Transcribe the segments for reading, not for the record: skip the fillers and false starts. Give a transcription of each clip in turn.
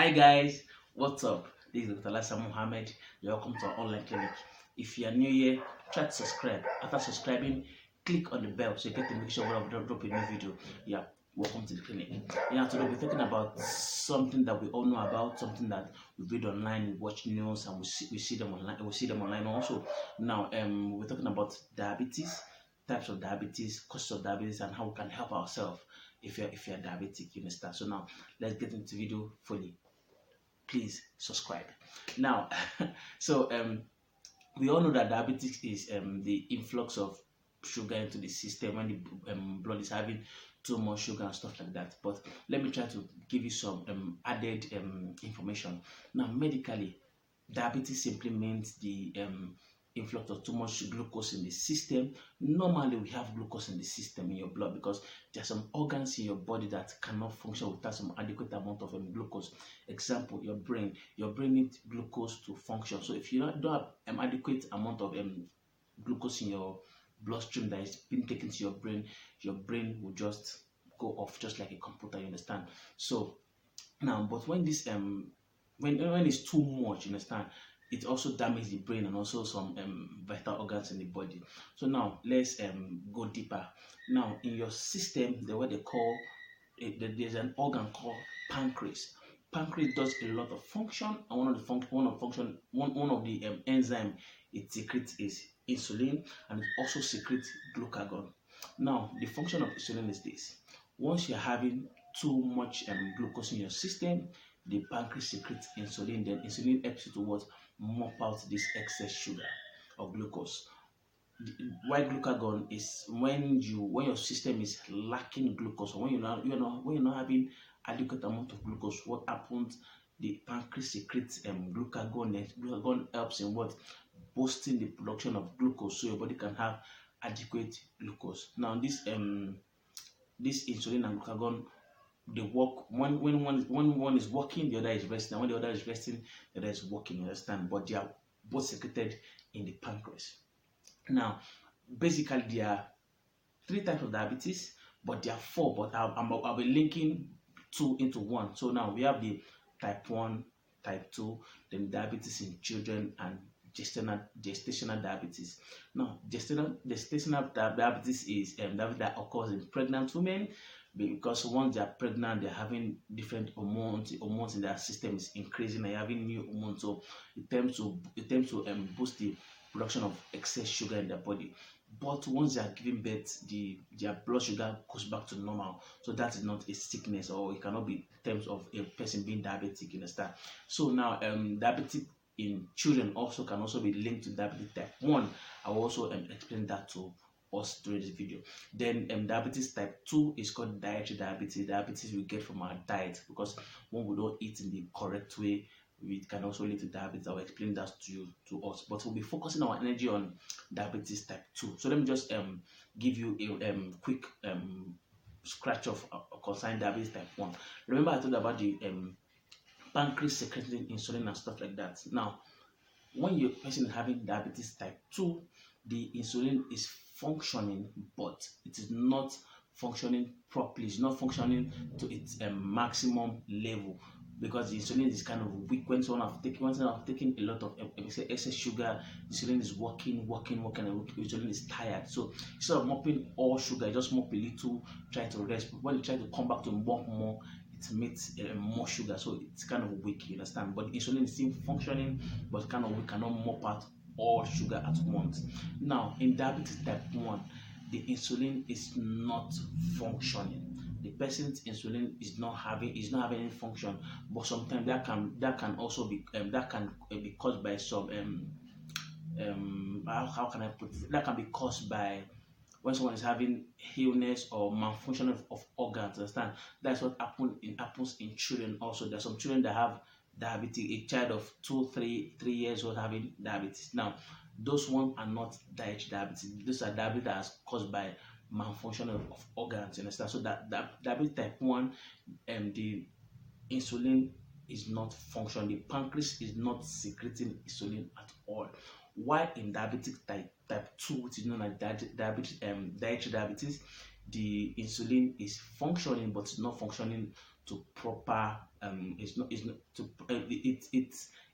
Hi guys, what's up? This is Dr. Alasa Mohammed. Welcome to our online clinic. If you are new here, try to subscribe. After subscribing, click on the bell so you get the notification when I drop a new video. Yeah, welcome to the clinic. Today we're talking about something that we all know about, something that we read online, we watch news, and we see them online. We see them online also. We're talking about diabetes, types of diabetes, causes of diabetes, and how we can help ourselves if you're diabetic. You understand? So now let's get into the video fully. Please subscribe. Now, so we all know that diabetes is the influx of sugar into the system when the blood is having too much sugar and stuff like that. But let me try to give you some added information. Now, medically, diabetes simply means the influx of too much glucose in the system. Normally, we have glucose in the system in your blood because there are some organs in your body that cannot function without some adequate amount of glucose. Example, your brain. Your brain needs glucose to function. So if you don't have adequate amount of glucose in your bloodstream that is being taken to your brain will just go off just like a computer. You understand? So now, but when this when it's too much, you understand, it also damages the brain and also some vital organs in the body. So now let's go deeper. Now in your system, what they call there's an organ called pancreas. Pancreas does a lot of function, and one of the enzyme it secretes is insulin, and it also secretes glucagon. Now the function of insulin is this: once you're having too much glucose in your system, the pancreas secretes insulin. Then insulin helps you to what, mop out this excess sugar or glucose. Why glucagon is when your system is lacking glucose, or when you're not having adequate amount of glucose. What happens? The pancreas secretes glucagon. And glucagon helps in what, boosting the production of glucose, so your body can have adequate glucose. Now this insulin and glucagon, they work when one is working, the other is resting. And when the other is resting, the other is working. You understand? But they are both secreted in the pancreas. Now, basically, there are three types of diabetes, but there are four. But I'll be linking two into one. So now we have the type 1, type 2, then diabetes in children, and gestational diabetes. Now, gestational diabetes is diabetes that occurs in pregnant women, because once they are pregnant, they're having different hormones. The hormones in their system is increasing, and you're having new hormones, so it tends to boost the production of excess sugar in their body. But once they are giving birth, their blood sugar goes back to normal. So that is not a sickness, or it cannot be in terms of a person being diabetic. You understand? So now diabetic in children also can also be linked to diabetes type 1. I will also explain that to us during this video. Then diabetes type 2 is called dietary diabetes. Diabetes we get from our diet, because when we don't eat in the correct way, it can also lead to diabetes. I'll explain that to us, but we'll be focusing our energy on diabetes type 2. So let me just give you a quick scratch of concerning diabetes type 1. Remember I told about the pancreas secreting insulin and stuff like that. Now, when your person is having diabetes type 2, the insulin is functioning, but it is not functioning properly. It's not functioning to its maximum level, because the insulin is kind of weak. When someone have taken a lot of excess sugar, the insulin is working, and insulin is tired. So instead of mopping all sugar, just mop a little, try to rest. But when you try to come back to mop more, it makes more sugar, so it's kind of weak. You understand? But the insulin is still functioning, but kind of weak, cannot mop out all sugar at once. Now, in diabetes type 1, the insulin is not functioning. The person's insulin is not having any function, but sometimes that can also be be caused by some how can I put it? That can be caused by when someone is having illness or malfunction of organs. Understand? That's what happens in children also. There are some children that have diabetes. A child of 3 years old having diabetes. Now, those ones are not dietary diabetes. Those are diabetes that is caused by malfunction of organs. You understand? So that diabetes type 1, the insulin is not functioning. The pancreas is not secreting insulin at all. Why in diabetic type 2, which is known as dietary diabetes, the insulin is functioning, but it's not functioning to proper it's not to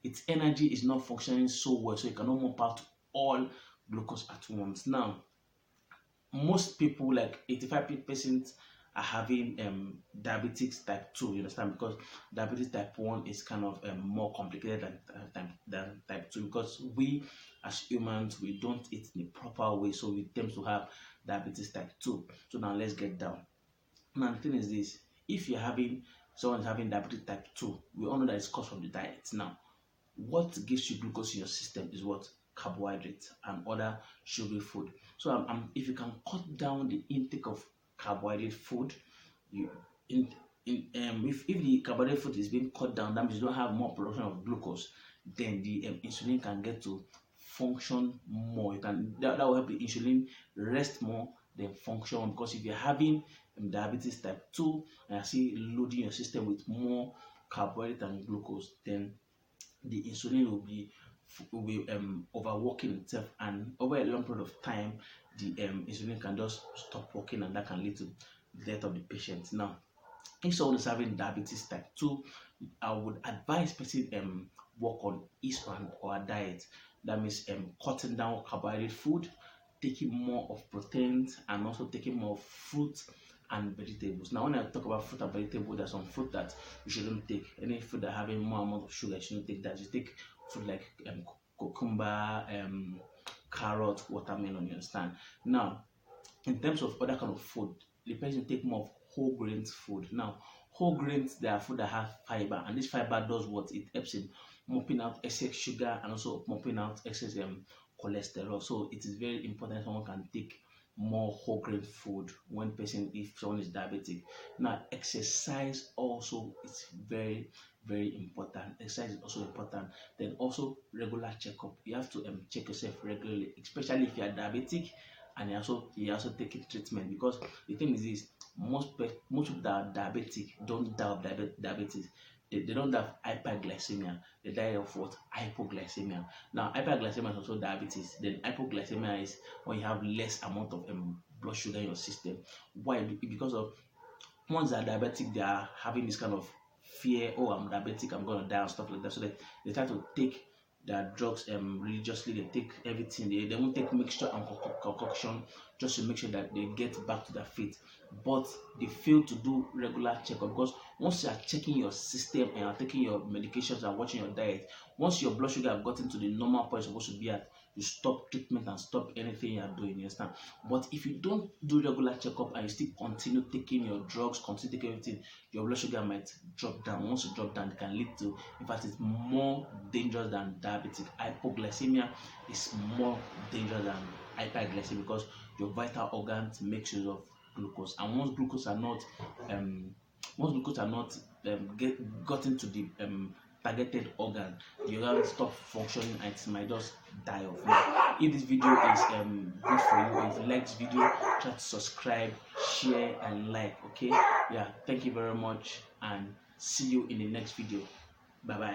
its energy is not functioning so well, so it cannot pump out all glucose at once. Now most people, like 85% are having diabetes type 2, you understand, because diabetes type 1 is kind of more complicated than type 2, because we as humans, we don't eat in the proper way, so we tend to have diabetes type 2. So now let's get down. Now the thing is this: if you're having someone is having diabetes type 2, we all know that it's caused from the diet. Now what gives you glucose in your system is what? Carbohydrates and other sugary food. So if you can cut down the intake of carbohydrate food, you if the carbohydrate food is being cut down, that means you don't have more production of glucose, then the insulin can get to function more. You can that will help the insulin rest more than function more, because if you're having diabetes type 2 and you see loading your system with more carbohydrate and glucose, then the insulin will be overworking itself, and over a long period of time the insulin can just stop working, and that can lead to death of the patient. Now if someone is having diabetes type 2, I would advise person work on his or her diet. That means cutting down carbohydrate food, taking more of proteins, and also taking more of fruits and vegetables. Now when I talk about fruit and vegetable, there's some fruit that you shouldn't take. Any food that having more amount of sugar, you shouldn't take that. You take food like cucumber, carrot, watermelon, you understand. Now in terms of other kind of food, the person take more of whole grains food. Now whole grains, they are food that have fiber, and this fiber does what? It helps in mopping out excess sugar and also mopping out excess cholesterol. So it is very important someone can take more whole grain food when if someone is diabetic. Now exercise also is very important. Exercise is also important. Then also regular checkup. You have to check yourself regularly, especially if you are diabetic and you're also taking treatment, because the thing is this: most people that are diabetic don't die of diabetes. They don't have hyperglycemia. They die of what? Hypoglycemia. Now hyperglycemia is also diabetes. Then hypoglycemia is when you have less amount of blood sugar in your system. Why? Because of once they're diabetic, they are having this kind of fear: oh, I'm diabetic, I'm gonna die, and stuff like that. So they try to take their drugs religiously. They take everything. They won't take mixture and concoction just to make sure that they get back to their faith. But they fail to do regular checkup, because once you are checking your system and you're taking your medications and watching your diet, once your blood sugar have gotten to the normal point it's supposed to be at, you stop treatment and stop anything you are doing, you understand? But if you don't do regular checkup and you still continue taking your drugs, continue taking everything, your blood sugar might drop down. Once you drop down, it can lead to, in fact, it's more dangerous than diabetic. Hypoglycemia is more dangerous than hyperglycemia, because your vital organs make use of glucose, and once glucose are not gotten to the targeted organ, the organ stop functioning and it might just die off. Now, if this video is good for you, or if you like this video, try to subscribe, share and like. Okay, yeah, thank you very much, and see you in the next video. Bye bye.